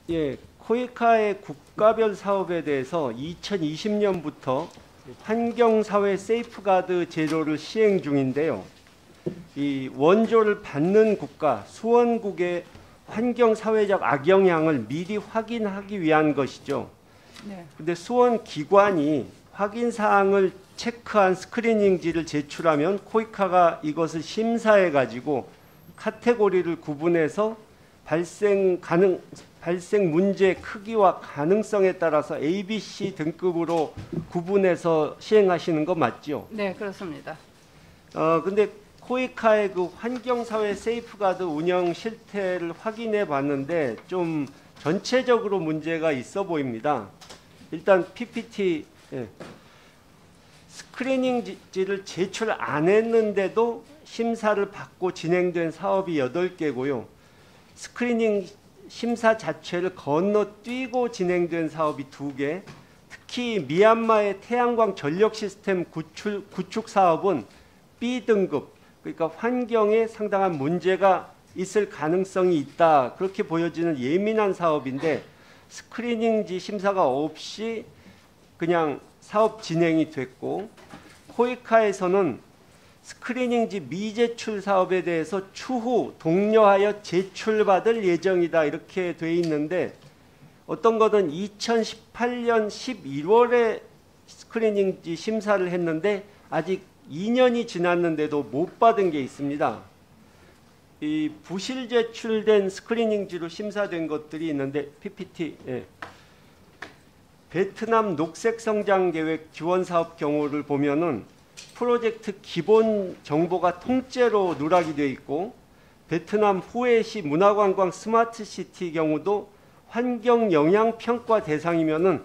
예, 코이카의 국가별 사업에 대해서 2020년부터 환경사회 세이프가드 제도를 시행 중인데요. 이 원조를 받는 국가, 수원국의 환경사회적 악영향을 미리 확인하기 위한 것이죠. 네. 근데 수원 기관이 확인 사항을 체크한 스크리닝지를 제출하면 코이카가 이것을 심사해 가지고 카테고리를 구분해서 발생 문제의 크기와 가능성에 따라서 A, B, C 등급으로 구분해서 시행하시는 거 맞죠? 네, 그렇습니다. 근데 코이카의 그 환경사회 세이프가드 운영 실태를 확인해 봤는데 좀 전체적으로 문제가 있어 보입니다. 일단 PPT 스크리닝지를 제출 안 했는데도 심사를 받고 진행된 사업이 8개고요. 스크리닝 심사 자체를 건너뛰고 진행된 사업이 2개. 특히 미얀마의 태양광 전력 시스템 구축 사업은 B등급, 그러니까 환경에 상당한 문제가 있을 가능성이 있다, 그렇게 보여지는 예민한 사업인데 스크리닝지 심사가 없이 그냥 사업 진행이 됐고, 코이카에서는 스크리닝지 미제출 사업에 대해서 추후 독려하여 제출받을 예정이다, 이렇게 돼 있는데 어떤 것은 2018년 11월에 스크리닝지 심사를 했는데 아직 2년이 지났는데도 못 받은 게 있습니다. 이 부실 제출된 스크리닝지로 심사된 것들이 있는데 PPT, 베트남 녹색성장계획 지원사업 경우를 보면은 프로젝트 기본 정보가 통째로 누락이 되어 있고, 베트남 후에시 문화관광 스마트시티 경우도 환경영향평가 대상이면은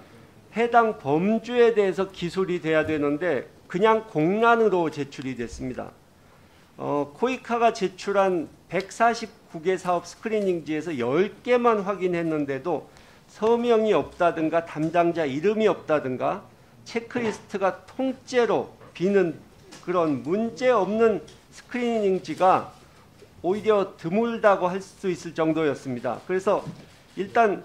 해당 범주에 대해서 기술이 돼야 되는데 그냥 공란으로 제출이 됐습니다. 코이카가 제출한 149개 사업 스크리닝지에서 10개만 확인했는데도 서명이 없다든가 담당자 이름이 없다든가 체크리스트가 통째로 비는 그런 문제 없는 스크리닝지가 오히려 드물다고 할 수 있을 정도였습니다. 그래서 일단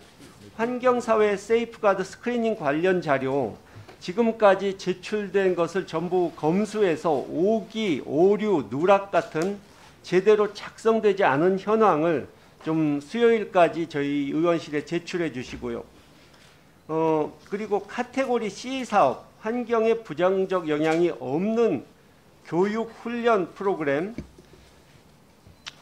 환경사회 세이프가드 스크리닝 관련 자료 지금까지 제출된 것을 전부 검수해서 오기, 오류, 누락 같은 제대로 작성되지 않은 현황을 좀 수요일까지 저희 의원실에 제출해 주시고요. 그리고 카테고리 C 사업, 환경에 부정적 영향이 없는 교육 훈련 프로그램,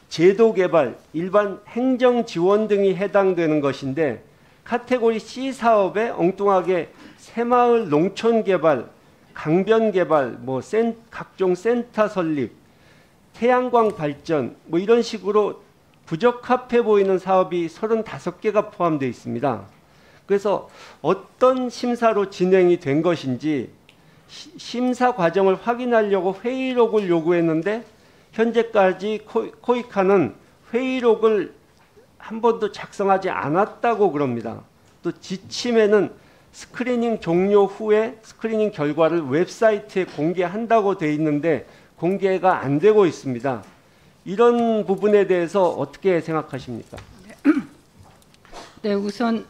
제도 개발, 일반 행정 지원 등이 해당되는 것인데 카테고리 C 사업에 엉뚱하게 새마을 농촌 개발, 강변 개발, 각종 센터 설립, 태양광 발전 이런 식으로 부적합해 보이는 사업이 35개가 포함되어 있습니다. 그래서 어떤 심사로 진행이 된 것인지 심사 과정을 확인하려고 회의록을 요구했는데 현재까지 코이카는 회의록을 한 번도 작성하지 않았다고 그럽니다. 또 지침에는 스크리닝 종료 후에 스크리닝 결과를 웹사이트에 공개한다고 돼 있는데 공개가 안 되고 있습니다. 이런 부분에 대해서 어떻게 생각하십니까? 네, 우선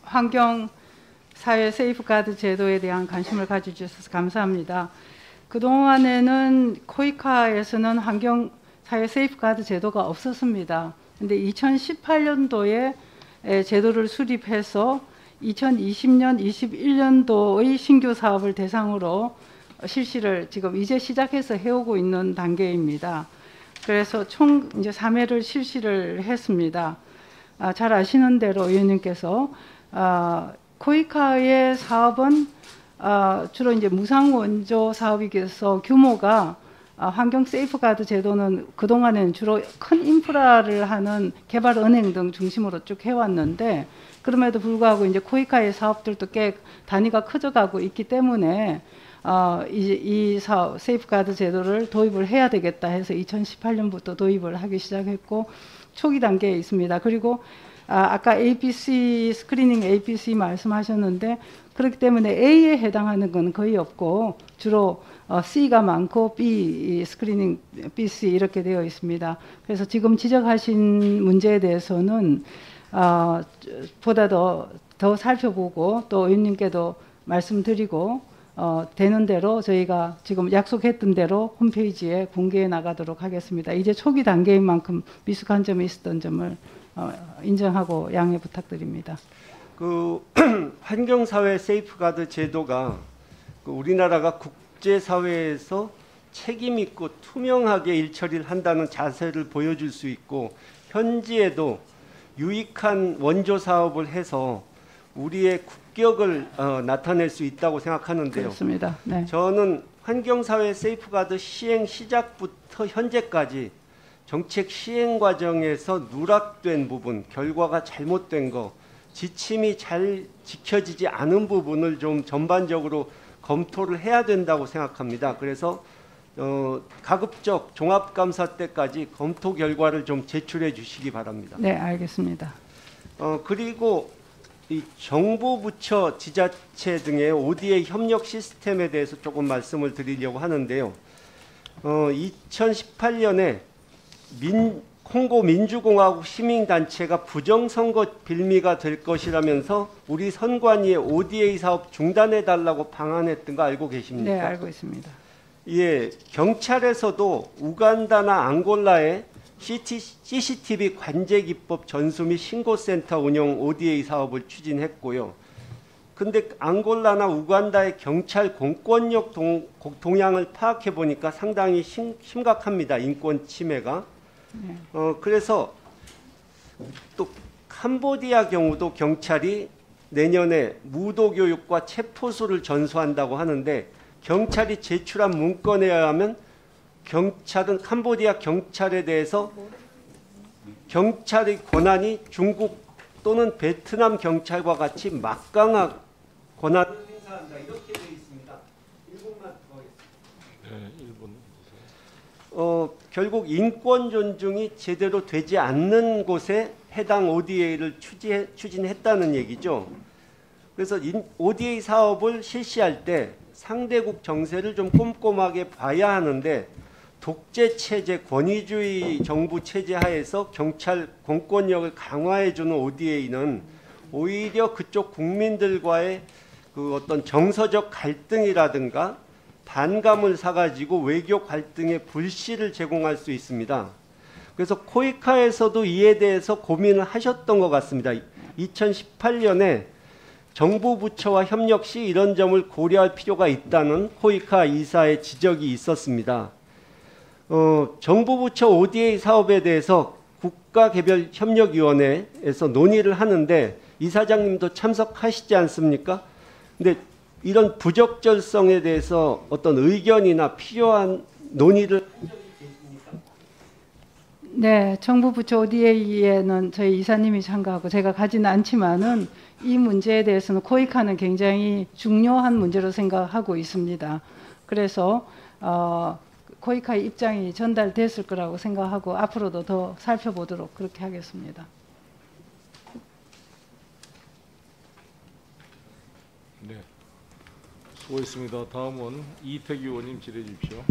환경사회 세이프가드 제도에 대한 관심을 가져주셔서 감사합니다. 그동안에는 코이카에서는 환경사회 세이프가드 제도가 없었습니다. 근데 2018년도에 제도를 수립해서 2020년, 21년도의 신규 사업을 대상으로 실시를 지금 이제 시작해서 해오고 있는 단계입니다. 그래서 총 이제 3회를 실시를 했습니다. 잘 아시는 대로 의원님께서 코이카의 사업은 주로 이제 무상 원조 사업이어서 규모가 환경 세이프가드 제도는 그동안에는 주로 큰 인프라를 하는 개발은행 등 중심으로 쭉 해왔는데 그럼에도 불구하고 이제 코이카의 사업들도 꽤 단위가 커져가고 있기 때문에 이 사업 세이프가드 제도를 도입을 해야 되겠다 해서 2018년부터 도입을 하기 시작했고 초기 단계에 있습니다. 그리고 아까 APC 스크리닝 APC 말씀하셨는데 그렇기 때문에 A에 해당하는 건 거의 없고 주로 C가 많고 B 스크리닝 BC 이렇게 되어 있습니다. 그래서 지금 지적하신 문제에 대해서는 보다 더 살펴보고 또 의원님께도 말씀드리고 되는 대로 저희가 지금 약속했던 대로 홈페이지에 공개해 나가도록 하겠습니다. 이제 초기 단계인 만큼 미숙한 점이 있었던 점을 인정하고 양해 부탁드립니다. 그 환경사회 세이프가드 제도가 그 우리나라가 국제사회에서 책임 있고 투명하게 일처리를 한다는 자세를 보여줄 수 있고 현지에도 유익한 원조 사업을 해서 우리의 국격을 나타낼 수 있다고 생각하는데요. 그렇습니다. 네. 저는 환경사회 세이프가드 시행 시작부터 현재까지 정책 시행 과정에서 누락된 부분, 결과가 잘못된 거, 지침이 잘 지켜지지 않은 부분을 좀 전반적으로 검토를 해야 된다고 생각합니다. 그래서 가급적 종합감사 때까지 검토 결과를 좀 제출해 주시기 바랍니다. 네, 알겠습니다. 그리고 이 정부 부처 지자체 등의 ODA 협력 시스템에 대해서 조금 말씀을 드리려고 하는데요. 2018년에 콩고 민주공화국 시민단체가 부정선거 빌미가 될 것이라면서 우리 선관위에 ODA 사업 중단해 달라고 방한했던 거 알고 계십니까? 네, 알고 있습니다. 예, 경찰에서도 우간다나 앙골라에 CCTV 관제 기법 전수 및 신고센터 운영 ODA 사업을 추진했고요. 근데 앙골라나 우간다의 경찰 공권력 동향을 파악해 보니까 상당히 심각합니다. 인권 침해가. 네. 그래서 또 캄보디아 경우도 경찰이 내년에 무도 교육과 체포수를 전수한다고 하는데 경찰이 제출한 문건에 의하면 경찰은 캄보디아 경찰에 대해서 경찰의 권한이 중국 또는 베트남 경찰과 같이 막강한 권한을 행사한다 이렇게 되어 있습니다. 1분만 더 하겠습니다. 네, 1분. 결국 인권 존중이 제대로 되지 않는 곳에 해당 ODA를 추진했다는 얘기죠. 그래서 ODA 사업을 실시할 때 상대국 정세를 좀 꼼꼼하게 봐야 하는데 독재 체제, 권위주의 정부 체제 하에서 경찰 공권력을 강화해주는 ODA는 오히려 그쪽 국민들과의 그 어떤 정서적 갈등이라든가 반감을 사가지고 외교 갈등의 불씨를 제공할 수 있습니다. 그래서 코이카에서도 이에 대해서 고민을 하셨던 것 같습니다. 2018년에 정부 부처와 협력 시 이런 점을 고려할 필요가 있다는 코이카 이사의 지적이 있었습니다. 정부 부처 ODA 사업에 대해서 국가개별협력위원회에서 논의를 하는데 이사장님도 참석하시지 않습니까? 근데 이런 부적절성에 대해서 어떤 의견이나 필요한 논의를 한 적이 계십니까? 네, 정부 부처 ODA에는 저희 이사님이 참가하고 제가 가지는 않지만은 이 문제에 대해서는 코이카는 굉장히 중요한 문제로 생각하고 있습니다. 그래서 코이카의 입장이 전달됐을 거라고 생각하고 앞으로도 더 살펴보도록 그렇게 하겠습니다. 네, 수고했습니다. 다음은 이태규 의원님 질의해 주십시오.